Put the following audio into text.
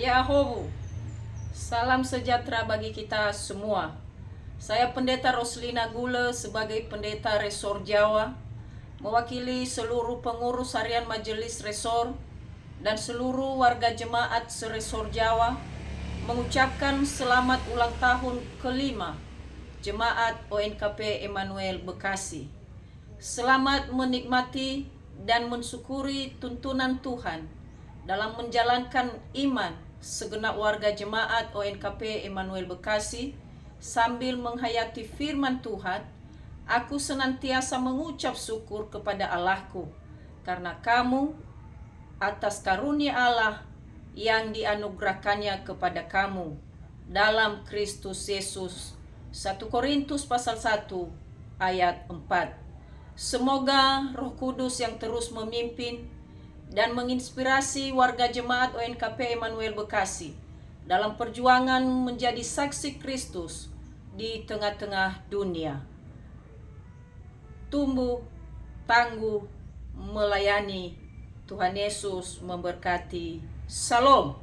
Yahoo, salam sejahtera bagi kita semua. Saya Pendeta Roslina Gule sebagai Pendeta Resor Jawa, mewakili seluruh pengurus harian Majelis Resor dan seluruh warga jemaat se-Resor Jawa, mengucapkan selamat ulang tahun kelima Jemaat ONKP Emmanuel Bekasi. Selamat menikmati dan mensyukuri tuntunan Tuhan dalam menjalankan iman segenap warga jemaat ONKP Emmanuel Bekasi sambil menghayati firman Tuhan. Aku senantiasa mengucap syukur kepada Allahku karena kamu atas karunia Allah yang dianugerahkannya kepada kamu dalam Kristus Yesus. 1 Korintus pasal 1 ayat 4. Semoga Roh Kudus yang terus memimpin dan menginspirasi warga jemaat ONKP Emmanuel Bekasi dalam perjuangan menjadi saksi Kristus di tengah-tengah dunia. Tumbuh, tangguh, melayani. Tuhan Yesus memberkati. Salam.